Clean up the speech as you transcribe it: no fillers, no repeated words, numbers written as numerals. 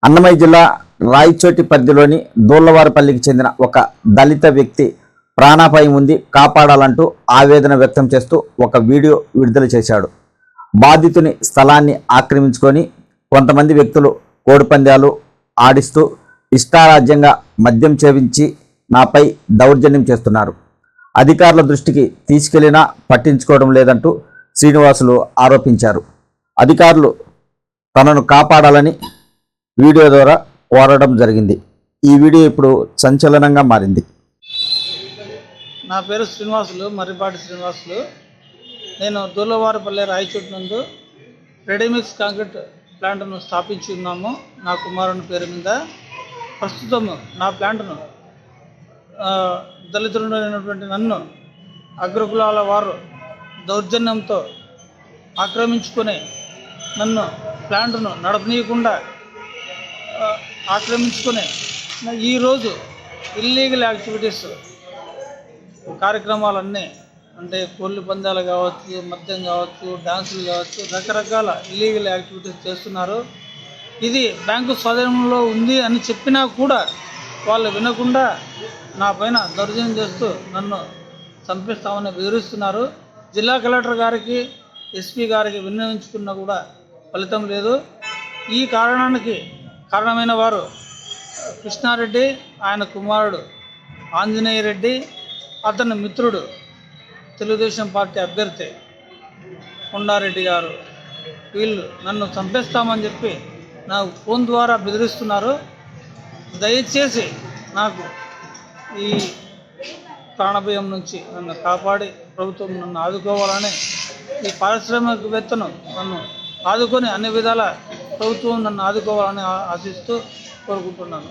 అన్నమయ్య జిల్లా రాయచోటి పరిధిలోని దూళ్లవారిపల్లికి చెందిన ఒక దళిత వ్యక్తి ప్రాణాపాయం ఉంది, కాపాడాలంటూ ఆవేదన వ్యక్తం చేస్తూ ఒక వీడియో విడుదల చేశాడు. బాధితుని స్థలాన్ని ఆక్రమించుకొని కొంతమంది వ్యక్తులు కోడిపందాలు ఆడిస్తూ ఇష్టారాజ్యంగా మద్యం సేవించి నాపై దౌర్జన్యం చేస్తున్నారు. అధికారుల దృష్టికి తీసుకెళ్లినా పట్టించుకోవడం లేదంటూ శ్రీనివాసులు ఆరోపించారు. అధికారులు తనను కాపాడాలని వీడియో ద్వారా కోరడం జరిగింది. ఈ వీడియో ఇప్పుడు సంచలనంగా మారింది. నా పేరు శ్రీనివాసులు, మర్రిపాటి శ్రీనివాసులు. నేను దూళ్లవారిపల్లి రాయచోటి నందు రెడీమిక్స్ కాంక్రీట్ ప్లాంట్ను స్థాపించి ఉన్నాము నా కుమారుని పేరు మీద. ప్రస్తుతం నా ప్లాంట్ను దళితులైనటువంటి నన్ను అగ్రకులాల వారు దౌర్జన్యంతో ఆక్రమించుకొని నన్ను ప్లాంట్ను నడపనీయకుండా ఆక్రమించుకొని ఈరోజు ఇల్లీగల్ యాక్టివిటీస్ కార్యక్రమాలన్నీ అంటే కోళ్ళు పందాలు కావచ్చు, మద్యం కావచ్చు, డాన్సులు కావచ్చు, రకరకాల ఇల్లీగల్ యాక్టివిటీస్ చేస్తున్నారు. ఇది బ్యాంకు స్వాధీనంలో ఉంది అని చెప్పినా కూడా వాళ్ళు వినకుండా నా పైన దౌర్జన్యం చేస్తూ నన్ను చంపిస్తామని బెదిరిస్తున్నారు. జిల్లా కలెక్టర్ గారికి, ఎస్పీ గారికి విన్నవించుకున్నా కూడా ఫలితం లేదు. ఈ కారణమైన వారు కృష్ణారెడ్డి, ఆయన కుమారుడు ఆంజనేయ రెడ్డి, అతని మిత్రుడు తెలుగుదేశం పార్టీ అభ్యర్థి కొండారెడ్డి గారు. వీళ్ళు నన్ను చంపేస్తామని చెప్పి నాకు ఫోన్ ద్వారా బెదిరిస్తున్నారు. దయచేసి నాకు ఈ ప్రాణభయం నుంచి నన్ను కాపాడి ప్రభుత్వం నన్ను ఆదుకోవాలని, ఈ పారిశ్రామికవేత్తను నన్ను ఆదుకొని అన్ని విధాల ప్రభుత్వం నన్ను ఆదుకోవాలని ఆశిస్తూ కోరుకుంటున్నాను.